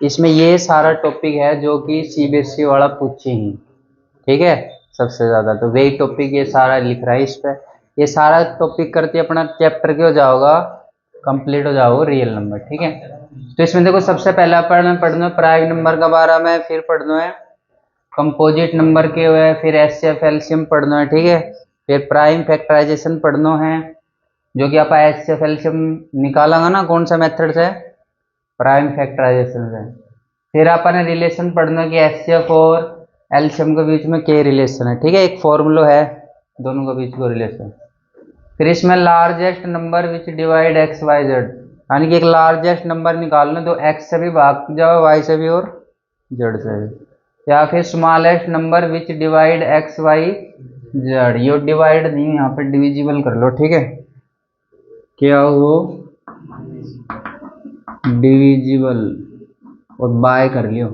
इसमें ये सारा टॉपिक है जो कि सीबीएसई वाला पूछे ही, ठीक है, सबसे ज्यादा तो वही टॉपिक ये सारा लिख रहा है इस पे। ये सारा टॉपिक करते अपना चैप्टर क्या हो जाओगा, कंप्लीट हो जाओगे रियल नंबर, ठीक है। तो इसमें देखो सबसे पहला पढ़ना प्राइम नंबर का बारे में, फिर पढ़ना है कंपोजिट नंबर के हुए, फिर एचसीएफ एलसीएम पढ़ना है, ठीक है। फिर प्राइम फैक्टराइजेशन पढ़ना है, जो कि आप एचसीएफ एलसीएम निकालेंगे ना कौन सा मेथड से, प्राइम फैक्टराइजेशन से। फिर आपने रिलेशन पढ़ना कि एचसीएफ और एलसीएम के बीच में क्या रिलेशन है, ठीक है, एक फॉर्मूला है दोनों के बीच का रिलेशन। फिर इसमें largest number which divide x y z, यानी कि एक लार्जेस्ट नंबर निकालना तो एक्स से भी भाग जाओ, वाई से भी और जेड से भी। या फिर smallest number which divide x y z, ये डिवाइड नहीं, यहाँ पे डिविजिबल कर लो, ठीक है, क्या वो डिविजिबल और बाय कर लियो,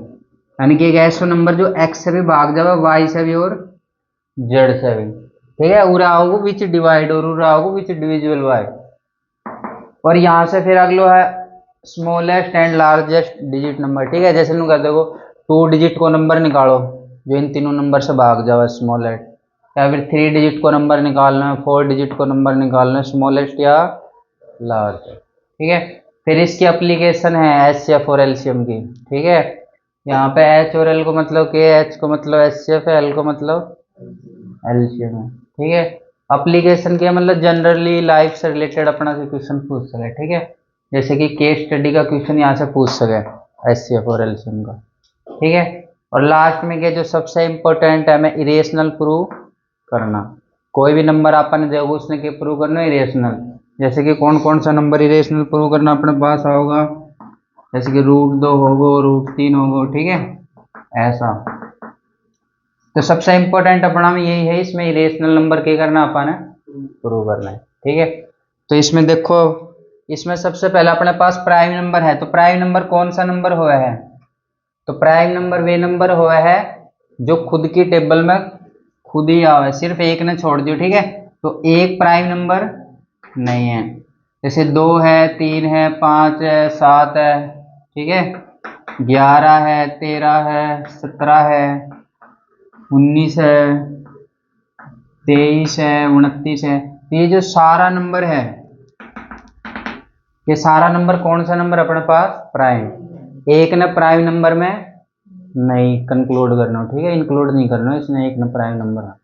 यानी कि एक ऐसा नंबर जो एक्स से भी भाग जाए, वाई से भी और जेड से भी, ठीक है। उरा होगा विच डिवाइड और उरा होगा विच डिविजिबल बाय। और यहाँ से फिर अगलो है smallest and largest digit number, ठीक है। जैसे कहते हो 2 डिजिट को नंबर निकालो जो इन तीनों नंबर से भाग जाओ, स्मॉलेस्ट, या फिर 3 डिजिट को नंबर निकालना है, 4 डिजिट को नंबर निकालना है, स्मॉलेस्ट या लार्ज, ठीक है। फिर इसकी एप्लीकेशन है एचसीएफ और एलसीएम की, ठीक है। यहाँ पे एच और एल को मतलब के, एच को मतलब एचसीएफ है, एल को मतलब एलसीएम है, ठीक है। एप्लीकेशन के मतलब जनरली लाइफ से रिलेटेड अपना से क्वेश्चन पूछ सके, ठीक है, जैसे कि केस स्टडी का क्वेश्चन यहाँ से पूछ सके एचसीएफ और एलसीएम का, ठीक है। और लास्ट में क्या जो सबसे इंपॉर्टेंट है, हमें इरेशनल प्रूव करना। कोई भी नंबर आपने देखो उसने क्या प्रूव करना, इरेशनल। जैसे कि कौन कौन सा नंबर इरेशनल प्रूव करना अपने पास होगा, जैसे कि √2 होगा, √3 होगा, ठीक है, ऐसा। तो सबसे इंपॉर्टेंट अपना में यही है, इसमें इरेशनल नंबर क्या करना अपन प्रूव करना है, ठीक है। तो इसमें देखो, इसमें सबसे पहले अपने पास प्राइम नंबर है, तो प्राइम नंबर कौन सा नंबर हुआ है, तो प्राइम नंबर वे नंबर हुआ है जो खुद की टेबल में खुद ही आवे, सिर्फ एक ने छोड़ दियो, ठीक है। तो एक प्राइम नंबर नहीं है, जैसे 2 है, 3 है, 5 है, 7 है, ठीक है, 11 है, 13 है, 17 है, 19 है, 23 है, 29 है। ये जो सारा नंबर है, ये सारा नंबर कौन सा नंबर अपने पास, प्राइम। एक ने प्राइम नंबर में नहीं कंक्लूड करना, ठीक है, इंक्लूड नहीं करना, इसमें एक ने प्राइम नंबर है।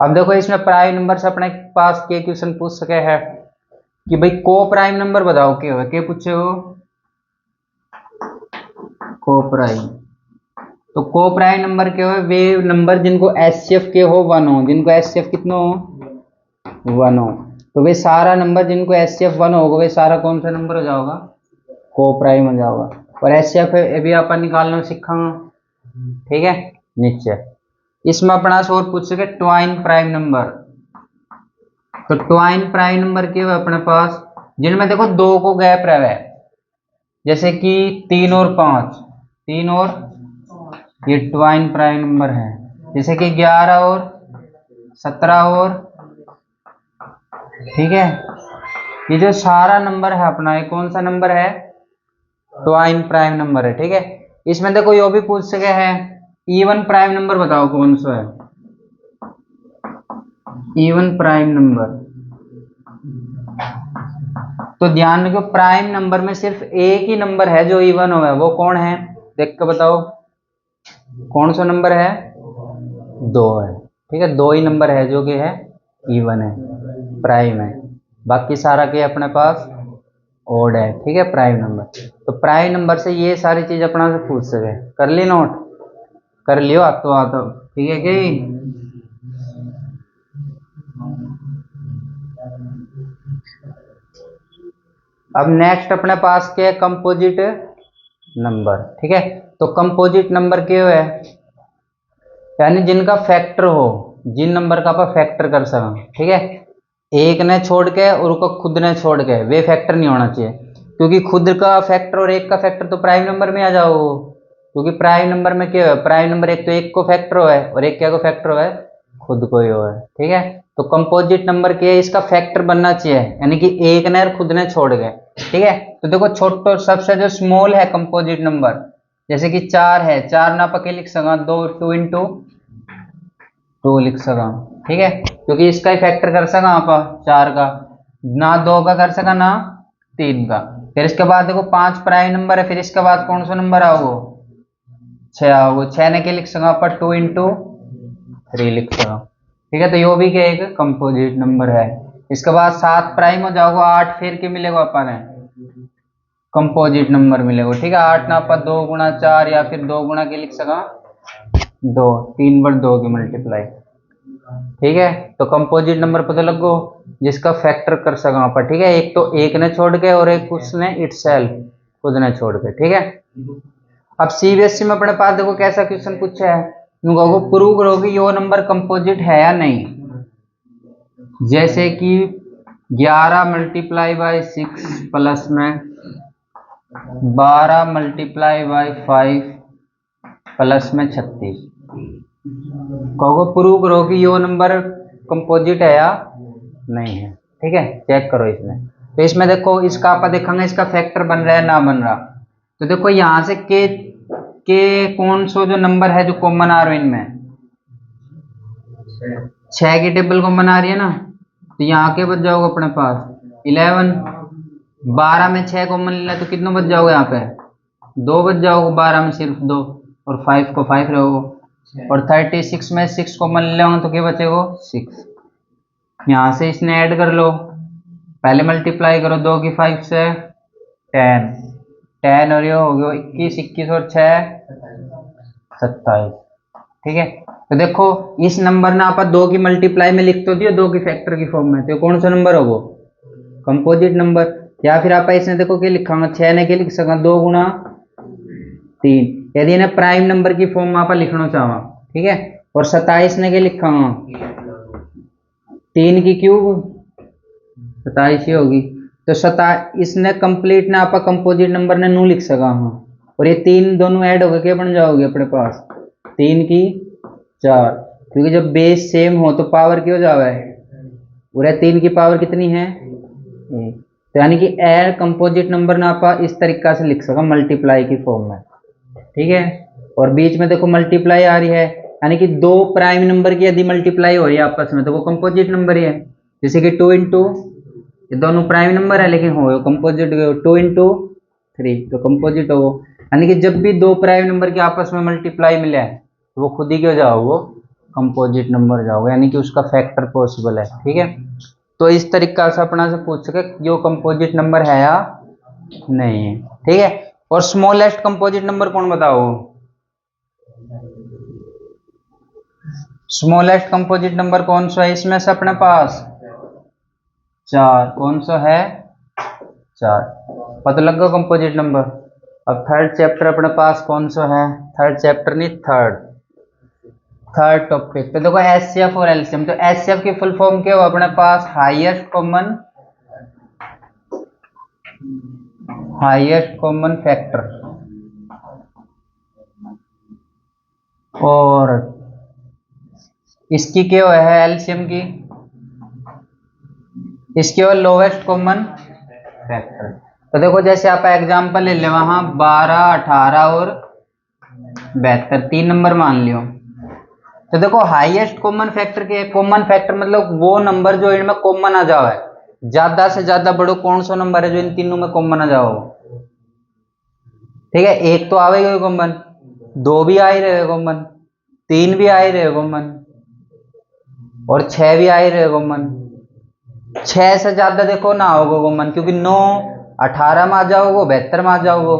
अब देखो इसमें प्राइम नंबर से अपने पास के क्वेश्चन पूछ सके है कि भाई को प्राइम नंबर बताओ क्या हो, क्या पूछे हो, को प्राइम। तो को प्राइम नंबर क्या हो, वे नंबर जिनको एचसीएफ के हो 1 हो, जिनको एचसीएफ कितना हो 1 हो। तो वे सारा नंबर जिनको एचसीएफ 1 होगा वे सारा कौन सा नंबर हो जाएगा, को प्राइम हो जाएगा। और एचसीएफ भी अपन निकालना सीखेंगे, ठीक है, नीचे। इसमें अपना से और पूछ सके ट्वाइन प्राइम नंबर। तो ट्वाइन प्राइम नंबर क्या है अपने पास, जिनमें देखो 2 को गैप रहे, जैसे कि 3 और 5, 3 और, ये ट्वाइन प्राइम नंबर है। जैसे कि 11 और 17 और, ठीक है। ये जो सारा नंबर है अपना, ये कौन सा नंबर है, ट्वाइन प्राइम नंबर है, ठीक है। इसमें देखो यो भी पूछ सके है इवन प्राइम नंबर बताओ कौन सा है, इवन प्राइम नंबर। तो ध्यान रखो प्राइम नंबर में सिर्फ एक ही नंबर है जो इवन हो है, वो कौन है, देख के बताओ कौन सा नंबर है, 2 है, ठीक है। 2 ही नंबर है जो कि है इवन है, प्राइम है, बाकी सारा के अपने पास ओड है, ठीक है, प्राइम नंबर। तो प्राइम नंबर से ये सारी चीज अपना से पूछ सके, कर ली नोट, कर लियो आता, ठीक है कि। अब नेक्स्ट अपने पास क्या है, कंपोजिट नंबर, ठीक है। तो कंपोजिट नंबर क्या है, यानी जिनका फैक्टर हो, जिन नंबर का आप फैक्टर कर सकें, ठीक है, एक ने छोड़ के और उसको खुद ने छोड़ के, वे फैक्टर नहीं होना चाहिए, क्योंकि खुद का फैक्टर और एक का फैक्टर तो प्राइम नंबर में आ जाओ, क्योंकि प्राइम नंबर में क्या है, प्राइम नंबर एक तो एक को फैक्टर हो है और एक क्या को फैक्टर हो है, खुद को ही हो है, ठीक है। तो कंपोजिट नंबर क्या है, इसका फैक्टर बनना चाहिए, यानी कि एक ने और खुद ने छोड़ गए, ठीक है। तो देखो छोटो सबसे जो स्मॉल है कंपोजिट नंबर, जैसे कि 4 है, 4 ना पके लिख सका 2, 2 इंटू 2 लिख सका, ठीक है, क्योंकि इसका ही फैक्टर कर सका आप 4 का, ना 2 का कर सका ना 3 का। फिर इसके बाद देखो 5 प्राइम नंबर है, फिर इसके बाद कौन सा नंबर आओगे, 6 आओगे, 6 ने क्या लिख सका आप 2 इंटू 3 लिख सका, ठीक है। तो यो भी क्या एक कंपोजिट नंबर है। इसके बाद 7 प्राइम हो जाओगे, 8 फिर के मिलेगा अपन है कंपोजिट नंबर मिलेगा, ठीक है। 8 ना अपन 2 गुणा 4 या फिर 2 गुणा के लिख सका 2, 3 बार 2 की मल्टीप्लाई, ठीक है। तो कंपोजिट नंबर पता लगो जिसका फैक्टर कर सका अपन, ठीक है। एक तो एक ने छोड़ के और एक उसने इटसेल्फ खुद ने छोड़ के, ठीक है। अब सीबीएसई में अपने पास देखो कैसा क्वेश्चन पूछा है, तुमको प्रूव करो कि यो नंबर कंपोजिट है या नहीं। जैसे कि 11 मल्टीप्लाई बाई 6 प्लस में 12 मल्टीप्लाई बाई 5 प्लस में 36, कहोगे प्रूव करो कि यो नंबर कंपोजिट है या नहीं है, ठीक है। चेक करो इसमें। तो इसमें देखो इसका आप देखेंगे इसका फैक्टर बन रहा है ना बन रहा। तो देखो यहां से के कौन सा जो नंबर है जो कॉमन आ रहा है इनमें, 6 की टेबल कॉमन आ रही है ना, तो यहाँ के बच जाओगे अपने पास 11, 12 में 6 कॉमन लेना तो कितनों बच जाओगे यहाँ पे 2 बच जाओगे, 12 में सिर्फ 2 और 5 को 5 रहोगे, और 36 में 6 कॉमन ले तो क्या बचेगा 6। यहाँ से इसने ऐड कर लो, पहले मल्टीप्लाई करो 2 की 5 से 10, 10 और ये हो गया 21, 21 और 6 27, ठीक है। तो देखो इस नंबर ना आप 2 की मल्टीप्लाई में लिख तो दियो 2 की फैक्टर की फॉर्म में, तो कौन सा नंबर होगा कंपोजिट नंबर। या फिर आप इसने देखो क्या लिखांगा 6 ने क्या लिख सका 2 गुणा 3, यदि इन्हें प्राइम नंबर की फॉर्म में आप लिखना चाहो, ठीक है। और 27 ने क्या लिखांगा 3 की क्यूब 27 ही होगी, तो इसने कंप्लीट ना आप कंपोजिट नंबर ने नू लिख सका, हाँ। और ये 3 दोनों ऐड हो गए क्या बन जाओगे अपने पास 3 की 4, क्योंकि जब बेस सेम हो तो पावर क्यों जावा है, पूरे 3 की पावर कितनी है 1। तो यानी कि एर कंपोजिट नंबर ना आप इस तरीका से लिख सका मल्टीप्लाई की फॉर्म में, ठीक है। और बीच में देखो मल्टीप्लाई आ रही है, यानी कि 2 प्राइम नंबर की यदि मल्टीप्लाई हो रही है आपस में तो वो कंपोजिट नंबर ही है। जैसे कि 2 इंटू, ये दोनों प्राइम नंबर है लेकिन हो कंपोजिट, 2 इंटू 3 तो कंपोजिट हो, यानी कि जब भी 2 प्राइम नंबर के आपस में मल्टीप्लाई मिले तो वो खुद ही क्यों जाओ वो कंपोजिट नंबर जाओगे, यानी कि उसका फैक्टर पॉसिबल है, ठीक है। तो इस तरीका से अपना से पूछ सके जो कंपोजिट नंबर है या नहीं है, ठीक है। और स्मॉलेस्ट कंपोजिट नंबर कौन बताओ, स्मॉलेस्ट कंपोजिट नंबर कौन सा है इसमें से अपने पास 4, कौन सा है 4, पता लग गया कंपोजिट नंबर। अब थर्ड चैप्टर अपने पास कौन सा है, थर्ड चैप्टर नहीं थर्ड टॉपिक। तो देखो एचसीएफ और एलसीएम, तो एचसीएफ की फुल फॉर्म क्या हो अपने पास हाईएस्ट कॉमन फैक्टर, और इसकी क्या है एलसीएम की, इसके और लोवेस्ट कॉमन फैक्टर। तो देखो जैसे आप एग्जांपल ले ले वहां 12, 18 और 72 3 नंबर मान लियो। तो देखो हाईएस्ट कॉमन फैक्टर के, कॉमन फैक्टर मतलब वो नंबर जो इनमें कॉमन आ जाओ है, ज्यादा से ज्यादा बड़ो कौन सा नंबर है जो इन तीनों में कॉमन आ जाओ, ठीक है। एक तो आवेगा कॉमन, 2 भी आ ही रहे कॉमन, 3 भी आ ही रहे कॉमन, और 6 भी आ ही रहे कॉमन। 6 से ज्यादा देखो ना होगा कॉमन, क्योंकि 9 18 में आ जाओगे, 72 में आ जाओगे,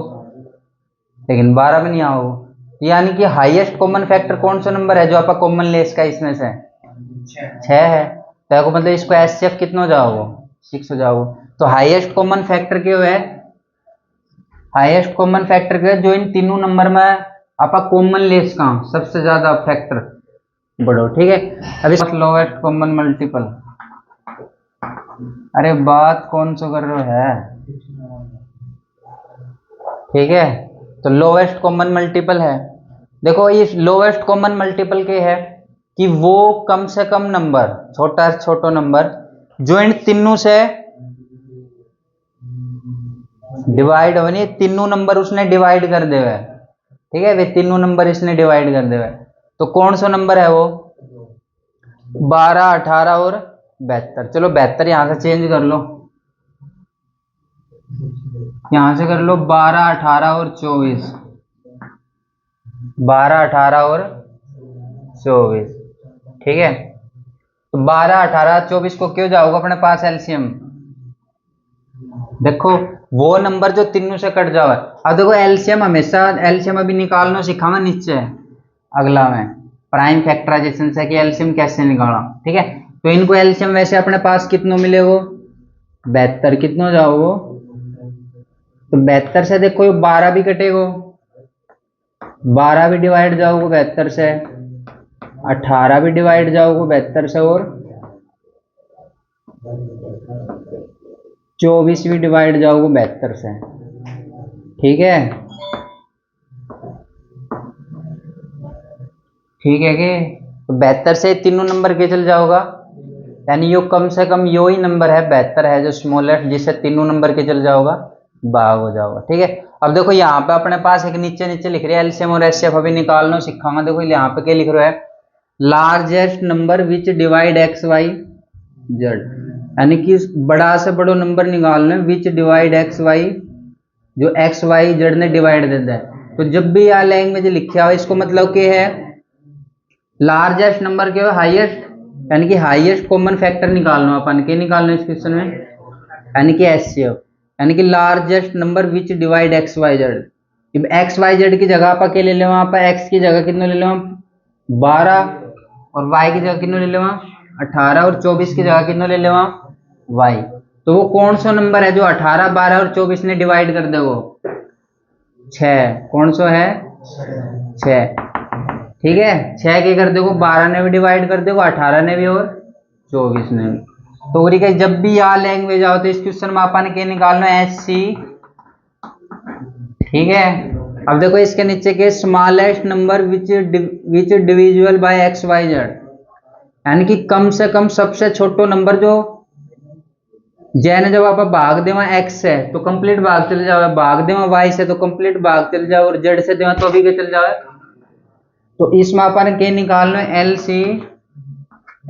लेकिन 12 में नहीं आओगे। यानी कि हाईएस्ट कॉमन फैक्टर कौन सा नंबर है जो आपका कॉमन लेस का इसमें से 6 है, तो मतलब इसको एचसीएफ कितना हो जाओगे 6 हो जाओगे। तो हाईएस्ट कॉमन फैक्टर क्यों है, हाईएस्ट कॉमन फैक्टर क्यों है जो इन तीनों नंबर में आपका कॉमन लेस का सबसे ज्यादा फैक्टर बढ़ो, ठीक है। अभी लोवेस्ट कॉमन मल्टीपल, अरे बात कौन सा कर रहे है, ठीक है। तो लोवेस्ट कॉमन मल्टीपल है, देखो इस लोवेस्ट कॉमन मल्टीपल के है कि वो कम से कम नंबर छोटा नंबर जो इन तीनों से डिवाइड हो नहीं, तीनों नंबर उसने डिवाइड कर दे हुए, ठीक है, वे तीनों नंबर इसने डिवाइड कर दे हुए। तो कौन सा नंबर है वो? 12, 18 और 72। चलो 72 यहां से चेंज कर लो, यहां से कर लो 12, 18 और 24, 12, 18 और 24, ठीक है। तो 12, 18, 24 को क्यों जाओगे अपने पास एलसीएम? देखो वो नंबर जो तीनों से कट जाओ। अब देखो एलसीएम हमेशा, एलसीएम अभी निकालना सिखावा नीचे अगला में प्राइम फैक्टराइजेशन से कि एलसीएम कैसे निकाला, ठीक है। तो इनको एलसीएम वैसे अपने पास कितनों मिले वो 72, कितनों जाओ वो, तो 72 से देखो 12 भी कटेगो, 12 भी डिवाइड जाओगे 72 से, 18 भी डिवाइड जाओगे 72 से, और 24 भी डिवाइड जाओगे 72 से, ठीक है। ठीक है कि तो 72 से तीनों नंबर के चल जाओगा, यानी यो कम से कम यो ही नंबर है 72 है जो स्मॉलेस्ट, जिससे तीनों नंबर के चल जाओगा भाग हो जाओगा, ठीक है। अब देखो यहाँ पे अपने पास एक नीचे नीचे लिख रहे हैं एलसीएम और एचसीएफ, अभी निकालना सिखाऊंगा। देखो यहाँ पे क्या लिख रहा है, largest number which divide x y z, यानी कि बड़ा से बड़ा नंबर निकालना है विच डिवाइड एक्स वाई, जो एक्स वाई जेड ने डिवाइड देता है। तो जब भी यह लैंग्वेज लिखा हो इसको मतलब क्या है, लार्जेस्ट नंबर के हाईएस्ट, यानी कि हाईएस्ट कॉमन फैक्टर निकालना अपन के निकालना इस क्वेश्चन में, यानी कि एचसीएफ, यानी कि largest number which divide x y z. X y z की जगह पर क्या ले ले, वहां पर एक्स की जगह कितने ले ले 12, और वाई की जगह कितने ले ले 18, और 24 की जगह कितने ले ले वाई। तो वो कौन सा नंबर है जो 18, 12 और 24 ने डिवाइड कर दे, वो 6, कौन सा है 6, ठीक है। 6 के कर देखो 12 ने भी डिवाइड कर देखो, 18 ने भी और 24 ने भी। तो के जब भी यहाँ लैंग्वेज आओ तो इस क्वेश्चन में अपन के निकालना एच सी, ठीक है। अब देखो इसके नीचे के smallest number which divisible by x y z, यानी कि कम से कम सबसे छोटो नंबर जो जैन जब आप भाग देवा एक्स से तो कंप्लीट भाग चल जाओ, भाग देवा वाई से तो कंप्लीट भाग चल जाओ, और जेड से देवा तो अभी के चल जाओ। तो इसमें अपन के निकालना एल सी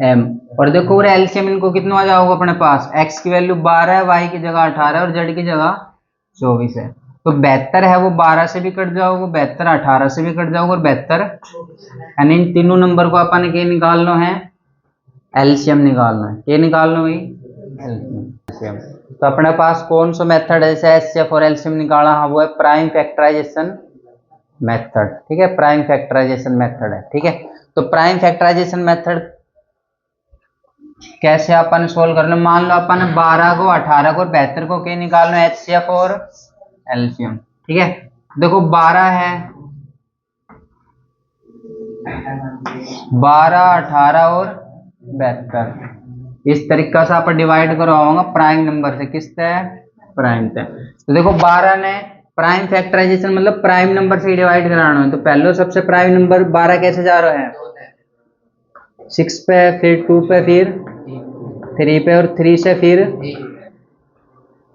एम, और देखो एलसीएम इनको कितना आ जाओगे अपने पास, एक्स की वैल्यू 12 है, वाई की जगह 18 है और जेड की जगह 24 है। तो 72 है वो 12 से भी कट जाओगे, 72 18 से भी कट जाओगे, और 72, यानी इन तीनों नंबर को अपन के निकालना है एलसीएम निकालना है, ये निकालना हुई एलसीएम। तो अपने पास कौन सा मेथड है जैसे एचसीएफ और एलसीएम निकाला, हाँ वो है प्राइम फैक्टराइजेशन मेथड, ठीक है, प्राइम फैक्टराइजेशन मेथड है, ठीक है। तो प्राइम फैक्टराइजेशन मेथड कैसे अपन सोल्व करना, मान लो अपन 12 को 18 को 72 को क्या निकालना है एचसीएफ और एलसीएम, ठीक है। देखो 12 है, 12 18 और 72, इस तरीका से आप डिवाइड करवाऊंगा प्राइम नंबर से, किससे प्राइम से। तो देखो 12 ने प्राइम फैक्टराइजेशन मतलब प्राइम नंबर से डिवाइड कराना है, तो पहले सबसे प्राइम नंबर 12 कैसे जा रहा है 6 पे, फिर 2 पे, फिर 3 पे, और 3 से फिर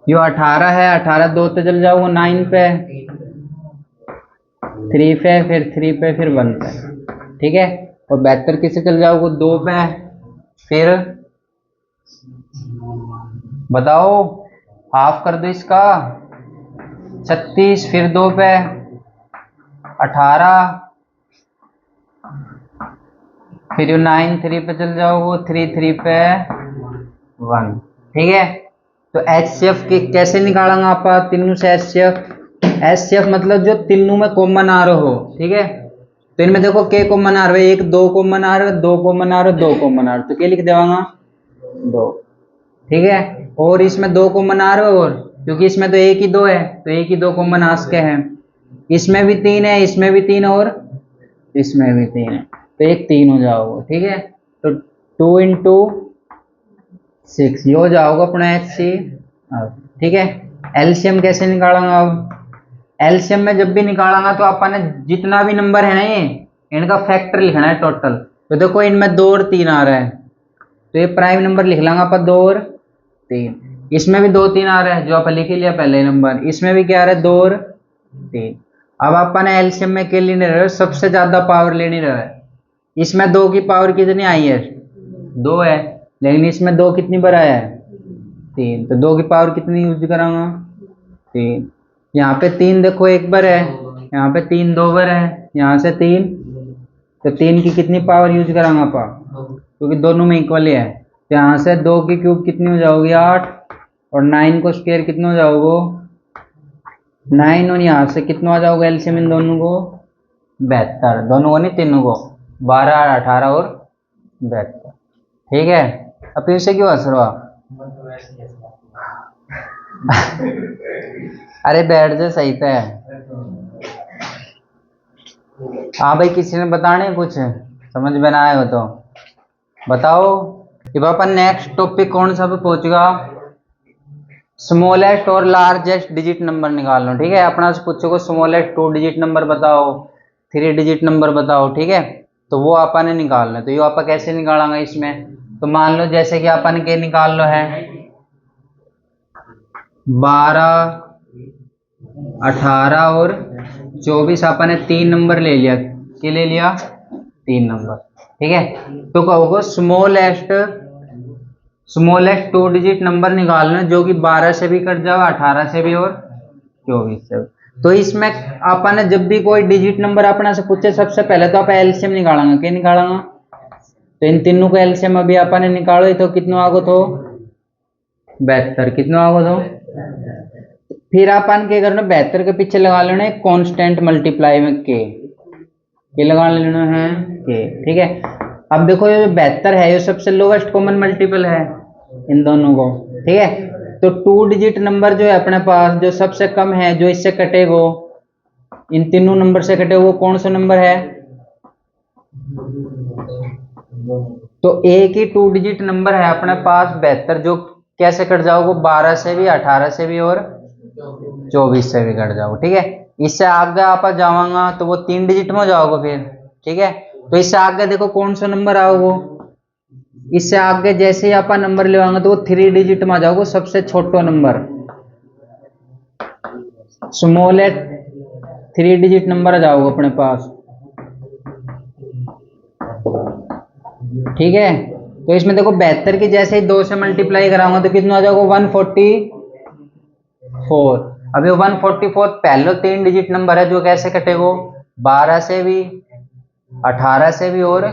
यो 18 है, 18 2 पे चल जाओगे 9 पे, 3 पे, फिर 3 पे, फिर 1 पे, ठीक है। और 72 किससे चल जाओगे 2 पे, फिर बताओ हाफ कर दो इसका 36, फिर 2 पे 18, फिर 9 3 पे चल जाओगे, 3 3 पे 1, ठीक है। तो एचसीएफ की कैसे निकालेंगे आप तीनों से एचसीएफ, एचसीएफ मतलब जो तीनों में कॉमन आ रहा हो, ठीक है। तो इनमें देखो के कॉमन आ रहा है, 1 2 कॉमन आ रहा है, 2 कॉमन आ रहा है, 2 कॉमन आ रहा है, तो क्या लिख देवांगा 2, ठीक है। और इसमें 2 कॉमन आ रहा है, और क्योंकि इसमें तो 1 ही 2 है तो 1 ही 2 कॉमन आ सके हैं, इसमें भी 3 है, इसमें भी 3 और इसमें भी 3 है, तो एक 3 हो जाओगे, ठीक है। तो 2 इंटू 6 ये हो जाओगे अपना एच सी, ठीक है। एलसीएम कैसे निकालेंगे, अब एलसीएम में जब भी निकालेंगे तो अपन ने जितना भी नंबर है ना ये इनका फैक्टर लिखना है टोटल। तो देखो इनमें 2 और 3 आ रहा है, तो ये प्राइम नंबर लिख लेंगे अपन 2 और 3, इसमें भी 2 3 आ रहा है जो आप लिख ही लिया पहले नंबर, इसमें भी क्या आ रहा है 2 और 3। अब अपन एलसीएम में क्या लेने रहे, सबसे ज्यादा पावर लेनी रहे। इसमें 2 की पावर कितनी आई है, 2 है, लेकिन इसमें 2 कितनी बार आया है, 3, तो 2 की पावर कितनी यूज कराऊंगा, 3। यहाँ पे 3 देखो एक बार है, यहाँ पे 3 2 बार है, यहाँ से 3, तो 3 की कितनी पावर यूज कराऊंगा आप, क्योंकि दोनों में इक्वल है। तो यहाँ से 2 की क्यूब कितनी हो जाओगी 8, और 9 को स्क्वायर कितना हो जाओगे 9, और यहाँ से कितना आ जाओगे एलसीएम इन दोनों को 72, दोनों को नहीं तीनों को, 12 18 और 72। ठीक है, अब फिर से क्यों हंस रहे हो आप? अरे बैठ जा सही है। हाँ भाई, किसी ने बताने कुछ समझ में ना आए हो तो बताओ। अब अपन नेक्स्ट टॉपिक कौन सा पे पहुंचेगा, स्मॉलेस्ट और लार्जेस्ट डिजिट नंबर निकाल लो। ठीक है, अपना से पूछोगे स्मॉलेस्ट 2 डिजिट नंबर बताओ, 3 डिजिट नंबर बताओ। ठीक है, तो वो अपन ने निकालना। तो ये आप कैसे निकालेंगे इसमें, तो मान लो जैसे कि अपन के निकाल लो है 12 18 और 24, अपन ने 3 नंबर ले लिया, क्या ले लिया 3 नंबर। ठीक है, तो कहोगे स्मॉलेस्ट 2 डिजिट नंबर निकालना जो कि 12 से भी कट जाओ, 18 से भी और 24 से भी। तो इसमें अपन ने जब भी कोई डिजिट नंबर अपना से पूछे, सबसे पहले तो आप एलसीएम निकालेंगे। क्या निकालेंगे, तो इन तीनों को एलसीएम अभी अपन ने निकालो, तो कितना आगो तो 72, कितना आगो तो। फिर अपन क्या करना, 72 के पीछे लगा लेना है कांस्टेंट मल्टीप्लाई में के लगा लेना है के। ठीक है, अब देखो ये जो 72 है ये सबसे लोवेस्ट कॉमन मल्टीपल है इन दोनों को। ठीक है, तो 2 डिजिट नंबर जो है अपने पास, जो सबसे कम है, जो इससे कटेगो, इन तीनों नंबर से कटे, वो कौन सा नंबर है, तो एक ही 2 डिजिट नंबर है अपने पास 72, जो कैसे कट जाओगे 12 से भी, 18 से भी और 24 से भी कट जाओ। ठीक है, इससे आगे आप जाओगा तो वो 3 डिजिट में जाओगे फिर। ठीक है, तो इससे आगे देखो कौन सा नंबर आओगे, इससे आगे जैसे ही आप नंबर लेवाएंगे तो वो 3 डिजिट में जाओगे, सबसे छोटा नंबर स्मॉलेस्ट 3 डिजिट नंबर आ जाओगे अपने पास। ठीक है, तो इसमें देखो 72 की जैसे ही 2 से मल्टीप्लाई कराऊंगा तो कितना आ जाएगा 144। अभी 144 पहले 3 डिजिट नंबर है, जो कैसे कटेगो 12 से भी, 18 से भी और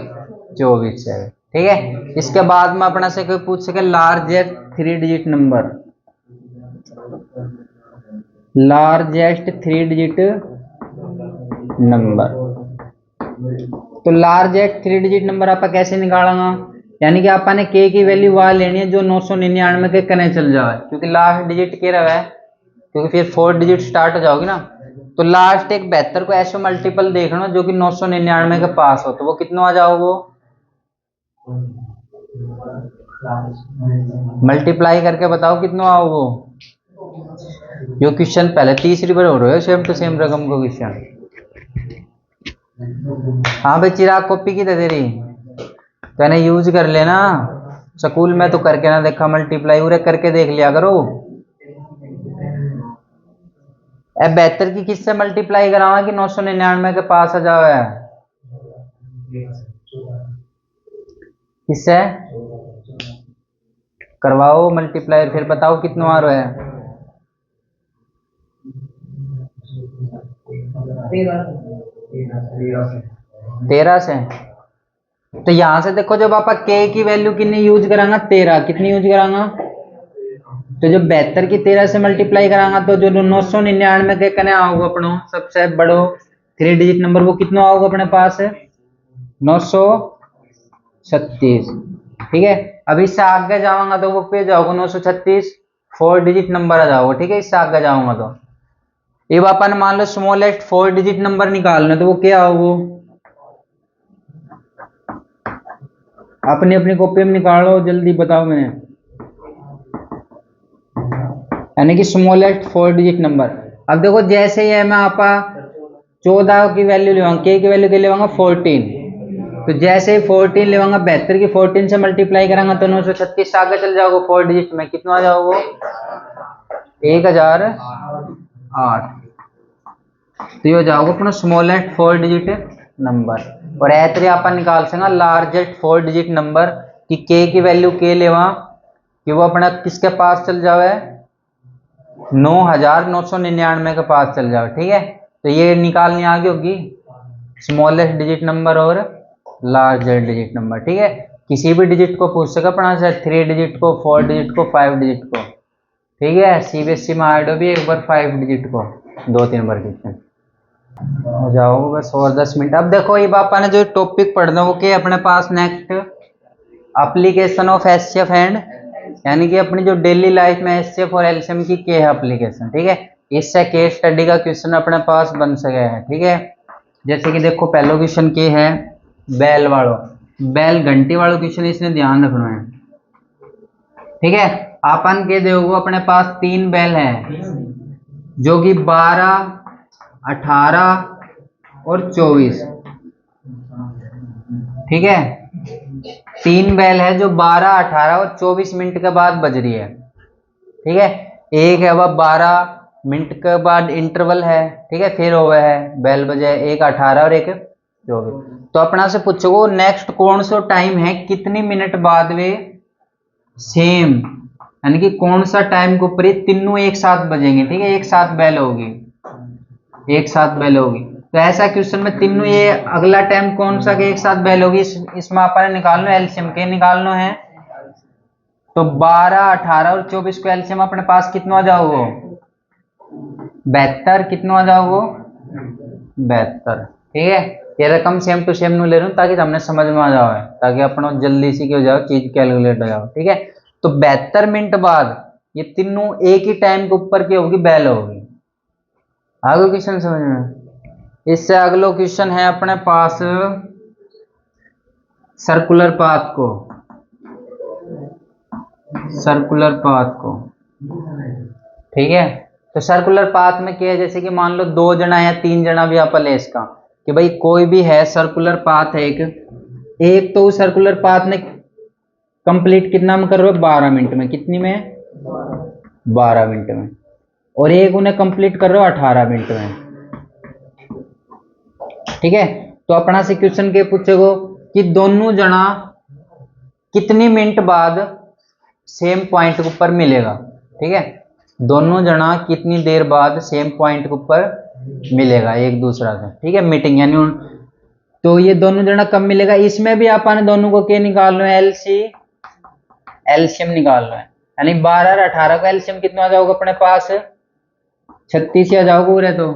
24 से भी। ठीक है, इसके बाद में अपना से कोई पूछ सके largest 3 digit number, largest 3 digit number. तो लार्जेस्ट 3 डिजिट नंबर आप कैसे निकालेंगे, यानी कि अपन ने के की वैल्यू वहां लेनी है जो 999 के कने चल जाए, क्योंकि लास्ट डिजिट के रहा है, क्योंकि फिर 4 डिजिट स्टार्ट हो जाओगी ना। तो लास्ट एक 72 को ऐसे मल्टीपल देखना जो कि 999 के पास हो, तो वो कितना आ जाओगे, मल्टीप्लाई करके बताओ कितना आओगे। यो क्वेश्चन पहले तीसरी बार हो रहा है सेम टू सेम रकम को क्वेश्चन। हाँ भाई चिराग कॉपी की तेरी मैंने यूज कर लेना, स्कूल में तो करके ना देखा मल्टीप्लाई, उरे करके देख लिया करो। अब 72 की किससे मल्टीप्लाई करावा कि 999 के पास आ जाओ है, किससे करवाओ मल्टीप्लाई, फिर बताओ कितना आ रहा है। 13 से। तो यहां से देखो जब आप के की वैल्यू कितनी यूज करांगा 13, कितनी यूज करांगा, तो जब 72 की 13 से मल्टीप्लाई करांगा तो जो 999 के कने आओगे अपनो सबसे बड़ो 3 डिजिट नंबर, वो कितना आओगे अपने पास 936। ठीक है, अब इससे आगे जाऊंगा तो वो पे जाओगे 936 4 डिजिट नंबर आ जाओगे। ठीक है, इससे आगे जाऊंगा तो ये अपन मान लो स्मॉलेस्ट 4 डिजिट नंबर निकालना, तो वो क्या होगा, अपनी अपनी कॉपी में निकालो जल्दी बताओ मैंने, यानी कि स्मॉलेस्ट 4 डिजिट नंबर। अब देखो जैसे ही है मैं आपा 14 की वैल्यू लेवाऊंगा, के की वैल्यू के लेवाऊंगा 14, तो जैसे ही 14 लेवांगा 72 की 14 से मल्टीप्लाई करांगा तो 936 आगे चल जाओगे 4 डिजिट में, कितना आ जाओगे 1008। तो ये हो जाओगे अपना स्मॉलेस्ट 4 डिजिट नंबर। और ऐसे अपन निकाल सकेंगे लार्जेस्ट 4 डिजिट नंबर कि के की वैल्यू के लेवा कि वो अपना किसके पास चल जावे 9999 के पास चल जाओ। ठीक है, तो ये निकालनी आगे होगी स्मॉलेस्ट डिजिट नंबर और लार्जेस्ट डिजिट नंबर। ठीक है, किसी भी डिजिट को पूछ सके अपना से 3 डिजिट को, 4 डिजिट को, 5 डिजिट को। ठीक है, सीबीएसई में आएगा भी एक बार 5 डिजिट को 2-3 बार क्वेश्चन हो जाओ बस। और 10 मिनट। अब देखो ये बापा ने जो टॉपिक पढ़ना वो के अपने पास next application of HCF and, यानी कि अपनी जो डेली लाइफ में एचसीएफ और एलसीएम की के है एप्लीकेशन। ठीक है, इससे केस स्टडी का क्वेश्चन अपने पास बन सके है। ठीक है, जैसे कि देखो पहला क्वेश्चन के है बैल वालों, बैल घंटी वालों क्वेश्चन, इसने ध्यान रखना है। ठीक है, अपन के देखो अपने पास 3 बैल है जो कि 12, 18 और 24। ठीक है, 3 बैल है जो 12, 18 और 24 मिनट के बाद बज रही है। ठीक है, एक है वह 12 मिनट के बाद इंटरवल है। ठीक है, फिर हुआ है बैल बजे एक 18 और एक 24। तो अपना से पूछो नेक्स्ट कौन सा टाइम है कितनी मिनट बाद वे सेम, यानी कि कौन सा टाइम के ऊपर तीनों एक साथ बजेंगे। ठीक है, एक साथ बैल होगी, एक साथ बैल होगी। तो ऐसा क्वेश्चन में तीनों ये अगला टाइम कौन सा के एक साथ बैल होगी, इसमें अपन निकालना है एलसीएम के निकालना है। तो 12, 18 और 24 को एलसीएम अपने पास कितना आ जाओगे 72, कितना आ जाओगे 72। ठीक है, ये रकम सेम टू सेम नु ले रहा हूँ ताकि हमने समझ में आ जाओ, ताकि अपना जल्दी सी हो जाओ चीज कैलकुलेट हो जाओ। ठीक है, तो 72 मिनट बाद ये तीनों एक ही टाइम के ऊपर की होगी बैल होगी। आगे क्वेश्चन समझ में। इससे अगला क्वेश्चन है अपने पास सर्कुलर पाथ को, सर्कुलर पाथ को। ठीक है, तो सर्कुलर पाथ में क्या है, जैसे कि मान लो 2 जना या 3 जना भी आप ले इसका कि भाई कोई भी है सर्कुलर पाथ है एक तो सर्कुलर पाथ ने कंप्लीट कितना में कर रहे हो 12 मिनट में, कितनी में 12 मिनट में, और एक उन्हें कंप्लीट कर रहे हो 18 मिनट में। ठीक है, तो अपना से क्वेश्चन के पूछेगो कि दोनों जना कितनी मिनट बाद सेम पॉइंट के ऊपर मिलेगा। ठीक है, दोनों जना कितनी देर बाद सेम पॉइंट के ऊपर मिलेगा एक दूसरा से। ठीक है, मीटिंग यानी तो ये दोनों जना कब मिलेगा, इसमें भी अपन दोनों को क्या निकालना है एलसीएम निकालना है। यानी 12 और 18 का एलसीएम कितना आ जाओगे अपने पास 36 आ जाओगे पूरे, तो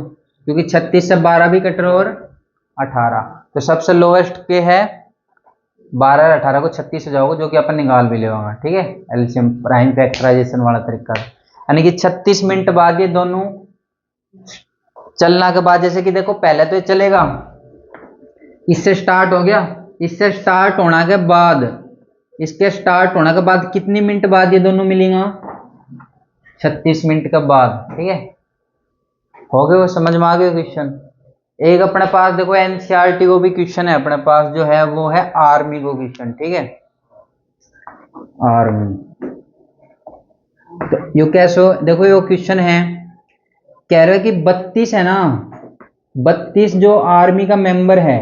क्योंकि 36 से 12 भी कट रहा और 18, तो सबसे लोएस्ट के है 12 और 18 को 36 से जाओगे जो कि अपन निकाल भी लेगा। ठीक है, एलसीएम प्राइम फैक्टराइजेशन वाला तरीका, यानी कि 36 मिनट बाद ये दोनों चलना के बाद, जैसे कि देखो पहले तो ये चलेगा, इससे स्टार्ट हो गया, इससे स्टार्ट होने के बाद, इसके स्टार्ट होने के बाद कितनी मिनट बाद ये दोनों मिलेंगे 36 मिनट के बाद। ठीक है, हो गए वो समझ में आ गया क्वेश्चन। एक अपने पास देखो एनसीईआरटी को भी क्वेश्चन है अपने पास, जो है वो है आर्मी को क्वेश्चन। ठीक है, आर्मी तो यो कैसे देखो यो क्वेश्चन है, कह रहे हो कि 32 है ना, 32 जो आर्मी का मेंबर है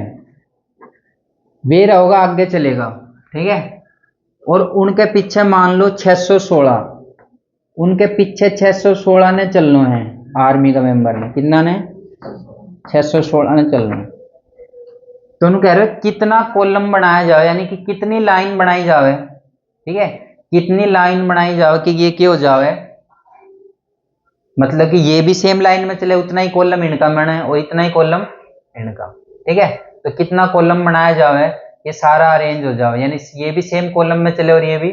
वे रहोगा आगे चलेगा। ठीक है, और उनके पीछे मान लो 616, उनके पीछे 616 ने चलना है, आर्मी का मेंबर ने कितना ने 616 ने चलना है। तो उन्होंने कह रहे हो कितना कॉलम बनाया जाए, यानी कि कितनी लाइन बनाई जावे। ठीक है, कितनी लाइन बनाई जावे कि ये क्या हो जावे, मतलब कि ये भी सेम लाइन में चले, उतना ही कॉलम इनका बने और इतना ही कॉलम इनका। ठीक है, तो कितना कॉलम बनाया जावे ये सारा अरेंज हो जाओ, यानी ये भी सेम कॉलम में चले और ये भी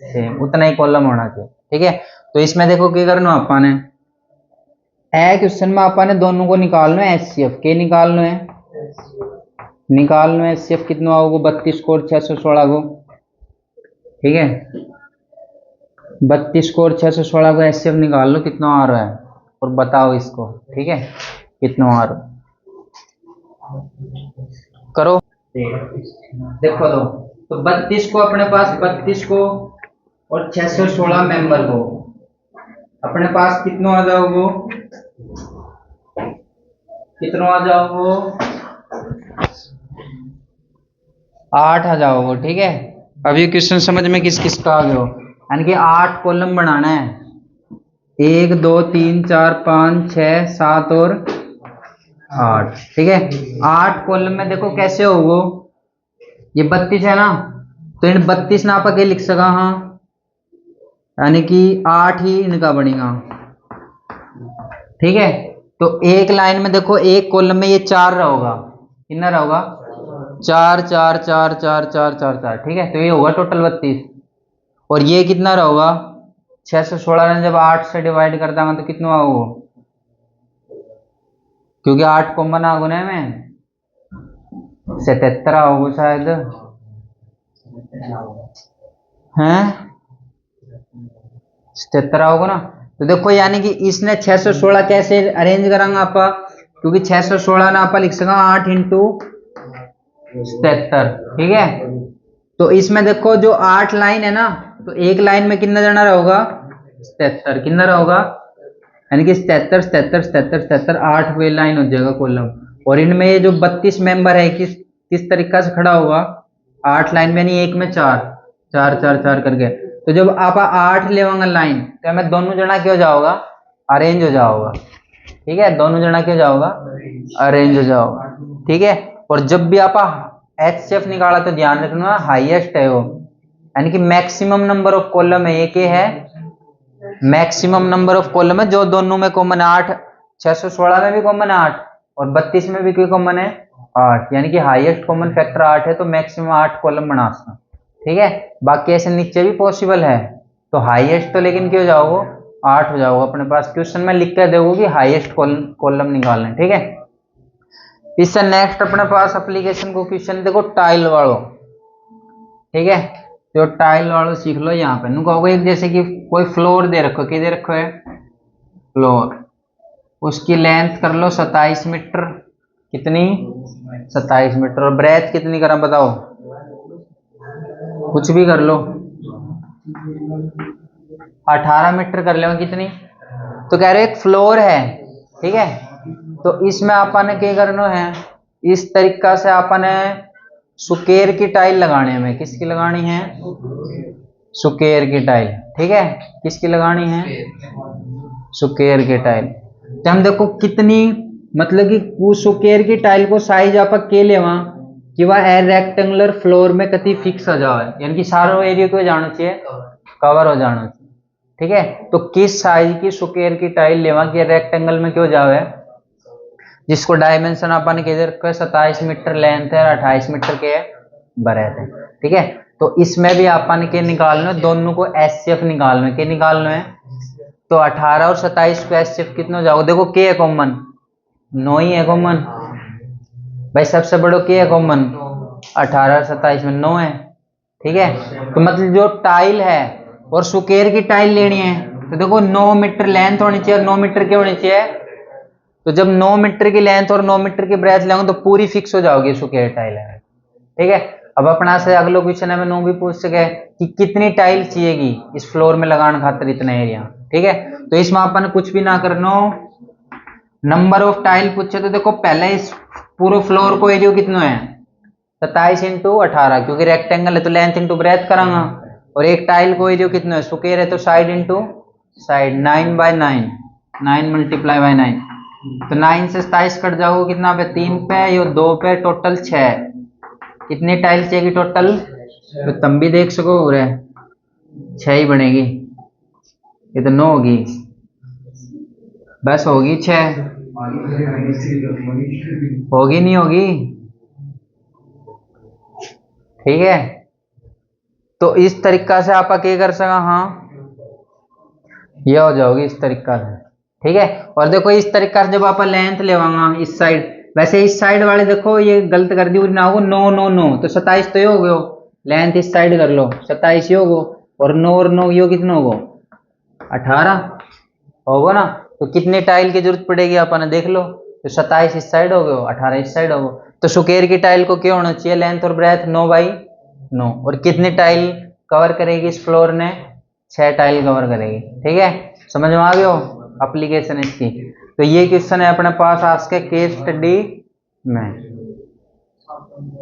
सेम, उतना ही कॉलम होना चाहिए। ठीक है, तो इसमें देखो क्या करना अपन है, ए क्वेश्चन में अपन ने दोनों को निकालना है एचसीएफ के निकालना है, निकालना है एचसीएफ कितना होगा 32 को और 616 को। ठीक है, 32 को और 616 को एचसीएफ निकाल लो कितना आ रहा है और बताओ इसको। ठीक है, कितना आ रहा करो। देखो तो 32 को अपने पास 32 को और 616 मेंबर को अपने पास कितना आ जाओगे, कितना आ जाओगे, 8 आ जाओगे। ठीक है, अब ये क्वेश्चन समझ में किस किस का आ गए हो, यानी कि 8 कॉलम बनाना है, 1 2 3 4 5 6 7 और 8। ठीक है, 8 कॉलम में देखो कैसे होगो, ये 32 है ना, तो इन 32 ना आप लिख सका, हाँ, यानी कि 8 ही इनका बनेगा। ठीक है, तो एक लाइन में देखो, एक कॉलम में ये 4 रहोगा, कितना रहोगा, 4 4 4 4 4 4 4। ठीक है, तो ये होगा टोटल 32, और ये कितना रहोगा, 616 ने जब 8 से डिवाइड कर देंगे तो कितना होगा, क्योंकि 8 कॉमन आ गुना में 77 आओगे शायद, हैं 77 आओगे ना। तो देखो यानी कि इसने 616 कैसे अरेंज करांगे आप, क्योंकि 616 ना आप लिख सका 8 इंटू 77। ठीक है, तो इसमें देखो जो 8 लाइन है ना, तो एक लाइन में कितना जना रहोगा, 77, कितना रहोगा, यानी कि 77 77 77 77, 8 वे लाइन हो जाएगा कॉलम। और इनमें ये जो 32 मेंबर है किस किस तरीका से खड़ा होगा, 8 लाइन में, यानी एक में 4 4 4 4 करके। तो जब आप 8 लेवांगा लाइन, तो हमें दोनों जना क्यों जाओगा, अरेंज हो जाओगा। ठीक है, दोनों जना क्यों जाओगा, अरेंज हो जाओगा। ठीक है, और जब भी आप HCF निकाला तो ध्यान रखना हाईएस्ट है वो, यानी कि मैक्सिमम नंबर ऑफ कॉलम है, एक है मैक्सिमम नंबर ऑफ कॉलम है जो दोनों में कॉमन है। 8 616 में भी कॉमन है 8, और 32 में भी कोई कॉमन है 8, यानी कि हाईएस्ट कॉमन फैक्टर 8 है, तो मैक्सिमम 8 कॉलम बना सकते। ठीक है, बाकी ऐसे नीचे भी पॉसिबल है, तो हाईएस्ट तो लेकिन क्यों जाओगे, 8 हो जाओगे। अपने पास क्वेश्चन में लिख कर दोगे कि हाईएस्ट कॉलम निकालना है। ठीक है, इससे नेक्स्ट अपने पास एप्लीकेशन को क्वेश्चन देखो टाइल वालों। ठीक है, जो टाइल वालों सीख लो, यहाँ पे नु कहोगे जैसे कि कोई फ्लोर दे रखो, क्या दे रखो है, फ्लोर, उसकी लेंथ कर लो 27 मीटर, कितनी, 27 मीटर, और ब्रेथ कितनी करा बताओ, कुछ भी कर लो, 18 मीटर कर लो, कितनी, तो कह रहे एक फ्लोर है। ठीक है, तो इसमें आपने क्या करना है, इस तरीका से आपने सुकेर की टाइल लगाने में, किसकी लगानी है, सुकेर की टाइल। ठीक है, किसकी लगानी है, सुकेर की टाइल। तो हम देखो कितनी, मतलब कि उस सुकेर की टाइल को साइज आप के लेवा कि वह रेक्टेंगुलर फ्लोर में कति फिक्स हो जाए, यानी कि सारा एरिया को जाना चाहिए, कवर हो जाना चाहिए। ठीक है, तो किस साइज की सुकेर की टाइल लेवा कि रेक्टेंगल में क्यों जावे, जिसको डायमेंशन अपन के इधर 27 मीटर लेंथ है, 28 मीटर के ब्रेथ है। ठीक है, तो इसमें भी अपन के निकालना है, दोनों को HCF निकालना है, क्या निकालना है, तो 18 और 27 को HCF कितना हो जाओगे, देखो के है कॉमन, 9 ही है कॉमन भाई, सबसे बड़ो के है कॉमन, 18 और 27 में 9 है। ठीक है, तो मतलब जो टाइल है और सुकेर की टाइल लेनी है, तो देखो 9 मीटर लेंथ होनी चाहिए और 9 मीटर की होनी चाहिए। तो जब 9 मीटर की लेंथ और 9 मीटर की ब्रेथ लेंगे तो पूरी फिक्स हो जाओगी सुकेर टाइल है। ठीक है, अब अपना से अगला क्वेश्चन है, 9 भी पूछ सके कि कितनी टाइल चाहिएगी इस फ्लोर में लगाने खातिर इतना एरिया। ठीक है, तो इसमें अपन कुछ भी ना करना, नंबर ऑफ टाइल पूछे तो देखो पहले इस पूरे फ्लोर को एरिया कितना है, 27 इंटू 18, क्योंकि रेक्टेंगल है तो लेंथ इंटू ब्रेथ करांगा, और एक टाइल को एरिया कितना है, सुकेर है तो side into side, 9/9, 9 multiply by 9, तो 9 से 27 कट जाओगे कितना पे, 3 पे, ये 2 पे, टोटल 6। कितनी टाइल चाहिए टोटल, तो तुम भी देख सको, 6 ही बनेगी, ये तो 9 होगी, बस होगी 6, होगी नहीं होगी। ठीक है, तो इस तरीका से आप क्या कर सका, हाँ ये हो जाओगी इस तरीका से। ठीक है, और देखो इस तरीका से जब आप लेंथ लेवांगा इस साइड, वैसे इस साइड वाले देखो ये गलत कर दी ना, होगा 9 9 9, तो 27 तो ये हो गयो, लेंथ इस साइड कर लो 27 ही होगो, और 9 और 9 यो कितना होगो, 18 होगा ना। तो कितने टाइल की जरूरत पड़ेगी अपन देख लो, तो 27 इस साइड हो गयो, 18 इस साइड होगो, तो स्क्वायर की टाइल को क्या होना चाहिए, लेंथ और ब्रेथ 9/9। और कितनी टाइल कवर करेगी इस फ्लोर ने, 6 टाइल कवर करेगी। ठीक है, समझ में आ गया हो एप्लीकेशन इसकी। तो ये क्वेश्चन है अपने पास आज के केस स्टडी में।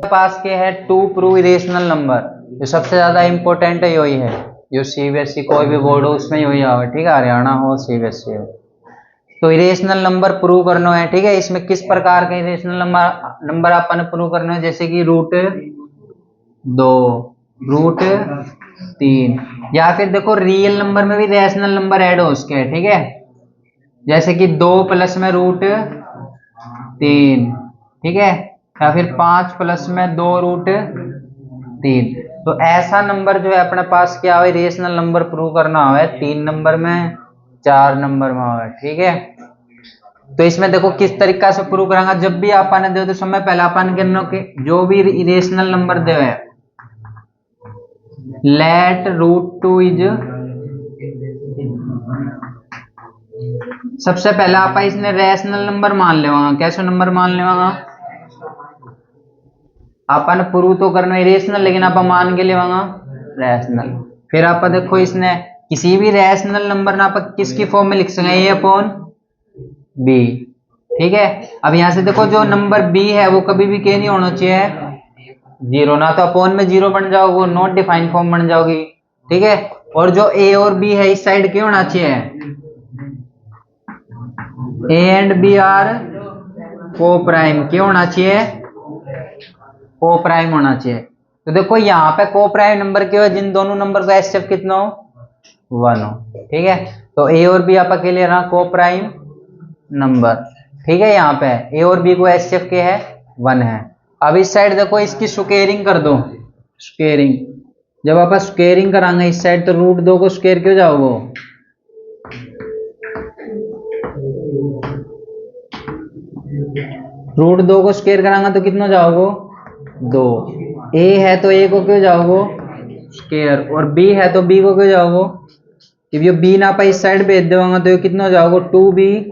पास के है टू प्रूव इरेशनल नंबर, जो सबसे ज्यादा इंपॉर्टेंट है यही है, जो सीबीएसई कोई भी बोर्ड हो उसमें यही आवे। ठीक है, हरियाणा हो सीबीएसई हो। तो इरेशनल नंबर प्रूव करना है। ठीक है, इसमें किस प्रकार के इरेशनल नंबर अपन प्रूव करना है, जैसे कि √2, √3, या फिर देखो रियल नंबर में भी रैशनल नंबर ऐड हो उसके। ठीक है, जैसे कि 2 प्लस में √3, ठीक है, या फिर 5 प्लस में 2√3। तो ऐसा नंबर जो है अपने पास क्या है, रेशनल नंबर प्रूव करना है 3 नंबर में, 4 नंबर में है। ठीक है, तो इसमें देखो किस तरीका से प्रूव करांगा। जब भी अपन दे तो समय पहले अपन के जो भी रेशनल नंबर दे है, लेट √2 इज, सबसे पहले आप इसने रैशनल नंबर मान लेवांगा। कैसे नंबर मान लेवांगा, अपन प्रूव तो करना है रेशनल, लेकिन आप मान के लेवांगा रैशनल। फिर आप देखो इसने किसी भी रैशनल नंबर ना आप किसकी फॉर्म में लिख सकें, A/B। ठीक है, अब यहां से देखो जो नंबर B है वो कभी भी क्या नहीं होना चाहिए, 0, ना तो अपॉन में 0 बन जाओगे, वो नॉट डिफाइंड फॉर्म बन जाओगी। ठीक है, और जो A और B है इस साइड क्या होना चाहिए, A एंड B आर को प्राइम, क्या होना चाहिए, को प्राइम होना चाहिए। तो देखो यहाँ पे को प्राइम नंबर क्या है, जिन दोनों नंबर का एचसीएफ कितना हो, 1 हो। ठीक है, तो ए और बी आप अकेले रहा को प्राइम नंबर। ठीक है, यहाँ पे ए और बी को एचसीएफ क्या है, 1 है। अब इस साइड देखो इसकी स्क्वेयरिंग कर दो, स्क्वेयरिंग। जब आप स्क्वेयरिंग कराएंगे इस साइड तो √2 को स्क्वेयर क्यों जाओगे, √2 को स्क्वेयर कराएंगे तो कितना जाओगे, 2। ए है तो ए को क्यों जाओगे स्क्वेयर, और बी है तो बी को क्यों जाओगे, जब ये बी ना इस साइड भेज देवांगा तो ये कितना हो जाओगे, 2b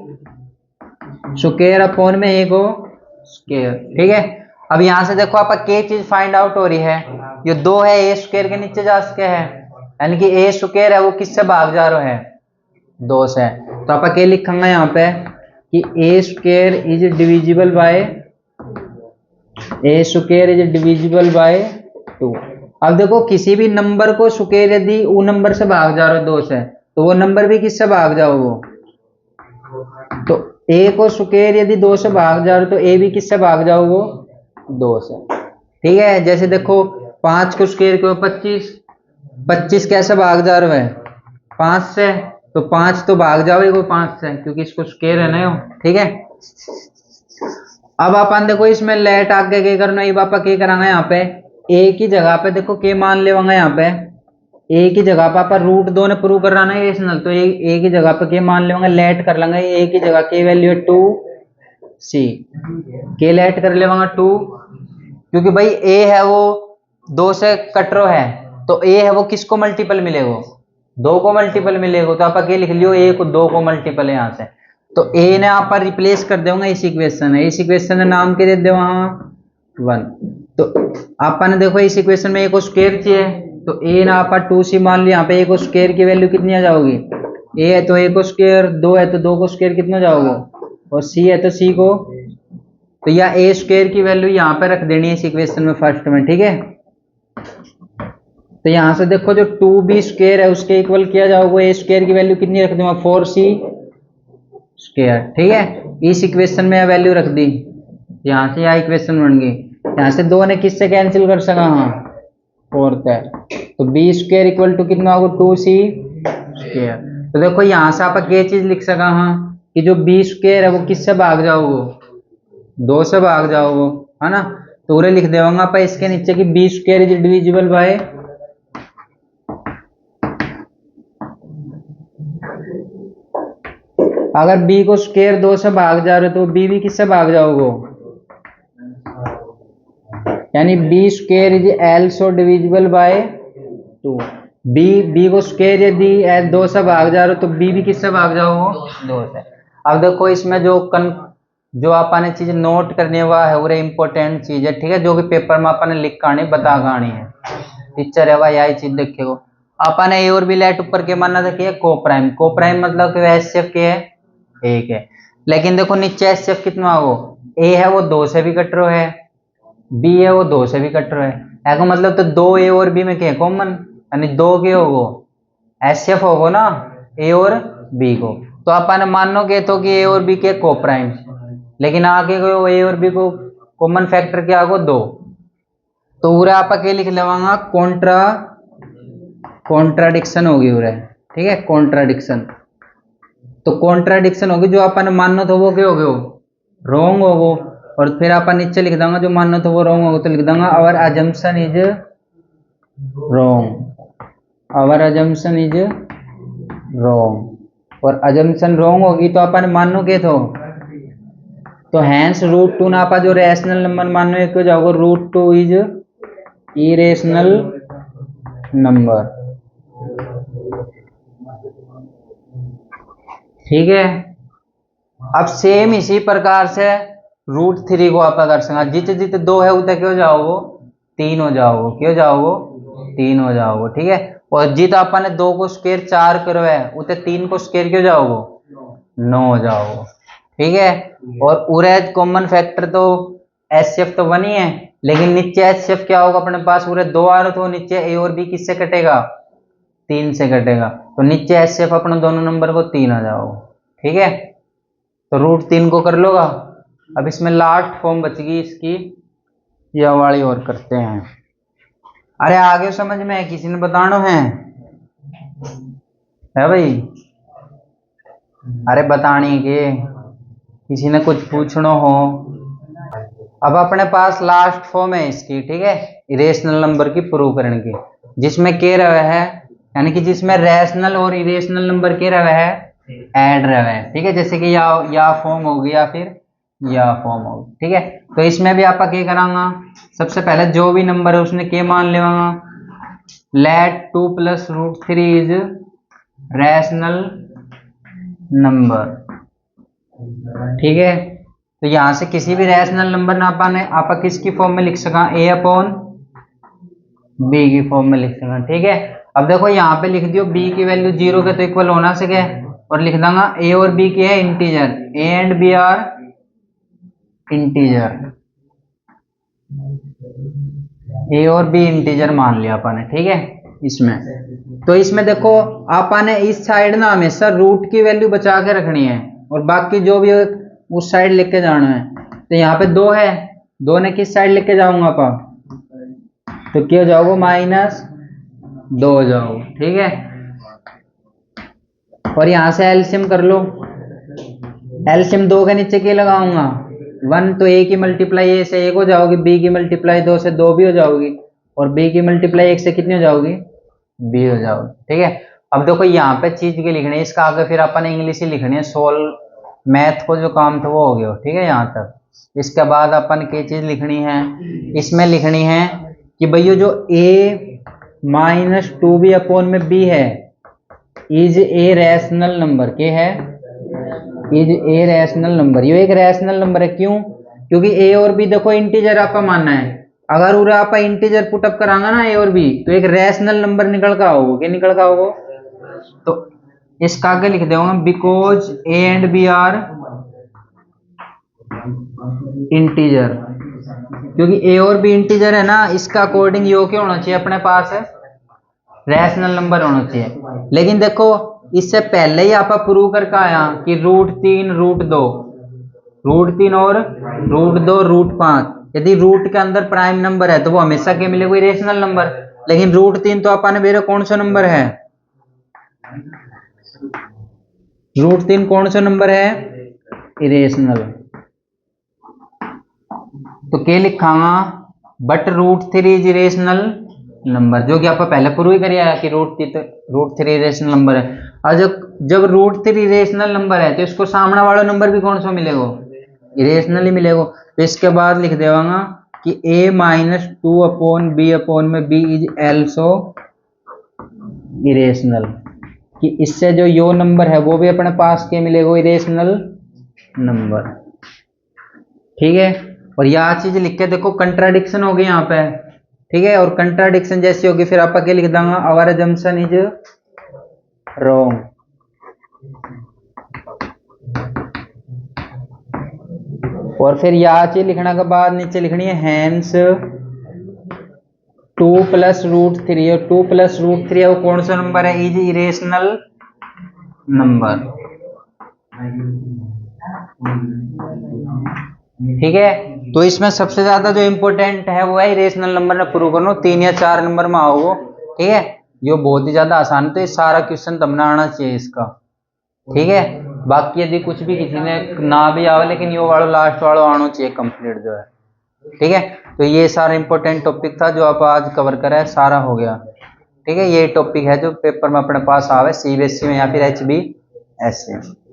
स्क्वेयर अपॉन में ए को स्क्वेयर। ठीक है, अब यहां से देखो आप क्या चीज फाइंड आउट हो रही है, ये 2 है ए स्क्वेयर के नीचे जा सके है, यानी कि ए स्क्वेयर है वो किससे भाग जा रहा है, 2 से। तो आप क्या लिखेंगे यहाँ पे कि a square is divisible by, a square is divisible by 2। अब देखो किसी भी नंबर को स्क्वेयर यदि वो नंबर से भाग जा रहा है 2 से, तो वो नंबर भी किससे भाग जाओ वो, तो ए को स्क्वेयर यदि 2 से भाग जा रहा है तो ए भी किससे भाग जाओ वो, 2 से। ठीक है, जैसे देखो 5 को स्क्वेयर करो 25, 25 कैसे भाग जा रहा है, 5 से, तो 5 तो भाग जाओगे 5 से, क्योंकि इसको स्क्वेयर है ना। ठीक है, अब अपन देखो इसमें लेट आगे क्या करना है, पापा क्या करांगा यहाँ पे ए की जगह पे देखो क्या मान लेवांगा, यहाँ पे ए की जगह पे अपन √2 ने प्रूव कर रहा है रेशनल, तो ए की जगह पे क्या मान लेवांगा, लेट कर लेंगे ए की जगह की वैल्यू है 2c, के लेट कर लेवांगा 2, क्योंकि भाई ए है वो 2 से कटरो है, तो ए है वो किसको मल्टीपल मिलेगा, 2 को मल्टीपल मिलेगा। तो आप क्या लिख लियो, ए को 2 को मल्टीपल है यहाँ से, तो ए ने आप रिप्लेस कर देंगे इस इक्वेशन है, इस इक्वेशन का नाम क्या दे दे वहां 1। तो अपन देखो इस इक्वेशन में ए को स्क्वायर चाहिए, तो ए ना आप 2c मान लिया, यहाँ पे ए को स्क्वायर की वैल्यू कितनी आ जाओगी, ए है तो ए को स्क्वायर, 2 है तो 2 को स्क्वायर कितना जाओगे, और c है तो c को, तो या ए स्क्वायर की वैल्यू यहाँ पे रख देनी है इस इक्वेशन में फर्स्ट में। ठीक है, तो यहाँ से देखो जो 2b स्क्वायर है उसके इक्वल किया जाओगे, ए स्क्वायर की वैल्यू कितनी रख दूंगा, 4c स्क्वायर। ठीक है, इस इक्वेशन में वैल्यू रख दी, यहाँ से यह इक्वेशन बन गई, यहाँ से 2 ने किससे कैंसिल कर सका, हाँ 4 है, तो b स्क्वायर इक्वल टू कितना होगा, 2c स्क्वायर। तो देखो यहाँ से आप क्या चीज लिख सका, हाँ कि जो b स्क्वायर है वो किससे भाग जाओगे, 2 से भाग जाओगे, है ना। तो पूरे लिख देवांगा आप इसके नीचे कि b square is divisible bye, अगर b को स्क्वायर 2 से भाग जा रहे हो तो b भी किससे भाग जाओगे, यानी b square is also divisible by 2। b को स्क्वायर यदि 2 से भाग जा रहे हो तो b भी किससे भाग जाओगे, 2 से। अब देखो इसमें जो जो आपने चीज नोट करनी है वह है वो इम्पोर्टेंट चीज है, ठीक है, जो कि पेपर में आपने लिख के आनी बता के आनी है। टीचर है वह यही चीज देखियो। आपने ए और बी लेट ऊपर के मानना था कि को प्राइम, को प्राइम मतलब कि एचसीएफ के है एक है, लेकिन देखो नीचे एचसीएफ कितना हो, ए है वो 2 से भी कट रहा है, बी है वो 2 से भी कट रहा है, ऐसा मतलब तो 2 ए और बी में क्या कॉमन, यानी 2 के होगो एचसीएफ होगो ना ए और बी को। तो अपन मानो के तो कि ए और बी के को प्राइम, लेकिन आगे को ए और बी को कॉमन फैक्टर क्या होगा 2, तो पूरा आप के लिख लेवांगा कॉन्ट्राडिक्शन होगी पूरा, ठीक है, कॉन्ट्राडिक्शन। तो कॉन्ट्राडिक्शन होगी जो अपन मानो तो वो क्या होगो रॉन्ग होगो, और फिर अपन नीचे लिख देंगे जो मानो तो वो रॉन्ग होगा, तो लिख देंगे our assumption is wrong, our assumption is wrong. और अजम्पशन रॉन्ग होगी तो अपन मानो के तो हैंस रूट टू ना आपा जो रैशनल नंबर मानो एक हो जाओगे, root two is irrational number, ठीक है। अब सेम इसी प्रकार से रूट 3 को आप कर सकते, जित जित 2 है उतने क्यों जाओगे 3 हो जाओगे, क्यों जाओगे 3 हो जाओगे, ठीक है। और जित आपने 2 को स्क्वायर 4 करो है उतने 3 को स्क्वायर क्यों जाओगे 9 हो जाओगे, ठीक है। और पूरे कॉमन फैक्टर तो एचसीएफ तो 1 ही है, लेकिन नीचे एचसीएफ क्या होगा अपने पास पूरे 2 आ रहे, तो नीचे ए और बी किससे कटेगा 3 से कटेगा, तो नीचे एचसीएफ अपने दोनों नंबर को 3 आ जाओगे, ठीक है। तो रूट 3 को कर लोगा। अब इसमें लास्ट फॉर्म बच गई इसकी, यह वाली और करते हैं। अरे आगे समझ में किसी ने बताना है भाई, अरे बतानी के किसी ने कुछ पूछना हो। अब अपने पास लास्ट फॉर्म है इसकी, ठीक है, इरेशनल नंबर की प्रूव करने की, जिसमें के रहा है, यानी कि जिसमें रैशनल और इरेशनल नंबर के रहा है ऐड रहा है, ठीक है, जैसे कि या फॉर्म होगी या फिर या फॉर्म होगी, ठीक है। तो इसमें भी आप क्या करांगा, सबसे पहले जो भी नंबर है उसने के मान लेवांगा, लेट 2 + √3 इज रैशनल नंबर, ठीक है। तो यहां से किसी भी रैशनल नंबर ना पाने आप किसकी फॉर्म में लिख सका a/b की फॉर्म में लिख सका, ठीक है। अब देखो यहाँ पे लिख दियो b की वैल्यू 0 के तो इक्वल होना सके, और लिख दूंगा a और b की है integer, a and b are integer, a और b इंटीजर मान लिया अपन ने, ठीक है। इसमें तो इसमें देखो आपने इस साइड ना हमेशा रूट की वैल्यू बचा के रखनी है, और बाकी जो भी उस साइड लेके जाना है। तो यहाँ पे 2 है, 2 ने किस साइड लेके जाऊंगा आप, तो क्या जाओगे -2 हो जाओगे, ठीक है। और यहां से एलसीएम कर लो, एलसीएम 2 के नीचे क्या लगाऊंगा 1, तो a की मल्टीप्लाई a से 1 हो जाओगी, b की मल्टीप्लाई 2 से 2 भी हो जाओगी, और b की मल्टीप्लाई 1 से कितनी हो जाओगी b हो जाओगी, ठीक है। अब देखो यहाँ पे चीज के लिखनी है, इसका आगे फिर अपन इंग्लिश ही लिखनी है, सोल्व मैथ को जो काम था वो हो गया, ठीक है यहाँ तक। इसके बाद अपन क्या चीज लिखनी है, इसमें लिखनी है कि भैया जो a - 2b/b है इज ए रैशनल नंबर, के है इज ए रैशनल नंबर, ये एक रैशनल नंबर है, क्यों, क्योंकि a और b देखो इंटीजर आपका मानना है, अगर उरा आप इंटीजर पुटअप करांगा ना a और b तो एक रैशनल नंबर निकल का होगा, क्या निकल का होगा, तो इसका आगे लिख देगा because a and b are integer, क्योंकि a और b इंटीजर है ना, इसका अकॉर्डिंग यो क्या होना चाहिए अपने पास है रैशनल नंबर होना चाहिए। लेकिन देखो इससे पहले ही आप प्रूव करके आया कि √3 √2 और √5, यदि रूट के अंदर प्राइम नंबर है तो वो हमेशा क्या मिलेगा इरेशनल नंबर, लेकिन √3 तो अपन मेरा कौन सा नंबर है, √3 कौन सा नंबर है इरेशनल, तो क्या लिखांगा बट √3 इज इरेशनल नंबर, जो कि आप पहले प्रूव ही करिए कि √3 इरेशनल नंबर है। और जब √3 इरेशनल नंबर है तो इसको सामने वाला नंबर भी कौन सा मिलेगा इरेशनल ही मिलेगा। तो इसके बाद लिख देवांगा कि a - 2/b/b is also irrational, कि इससे जो यो नंबर है वो भी अपने पास के मिलेगा इरेशनल नंबर, ठीक है। और यह चीज लिख के देखो, कंट्राडिक्शन होगी यहाँ पे, ठीक है। और कंट्राडिक्शन जैसी होगी फिर आप क्या लिख देंगे, आवर अजम्पशन इज रॉन्ग। और फिर यह चीज लिखने के बाद नीचे लिखनी है हैंस 2 + √3, और 2 + √3 है वो कौन सा नंबर है, इज इरेशनल नंबर। ठीक है। तो इसमें सबसे ज्यादा जो इंपॉर्टेंट है वो है इरेशनल नंबर में प्रूव करना, 3 या 4 नंबर में आओ। ठीक है, जो बहुत ही ज्यादा आसान है, तो ये सारा क्वेश्चन तुमने आना चाहिए इसका। ठीक है, बाकी यदि कुछ भी किसी ने ना भी आवे, लेकिन यो वाला लास्ट वाला आना चाहिए कंप्लीट जो है। ठीक है, तो ये सारा इंपॉर्टेंट टॉपिक था जो आप आज कवर करा है, सारा हो गया। ठीक है, ये टॉपिक है जो पेपर में अपने पास आवे, CBSE में या फिर HBSE में।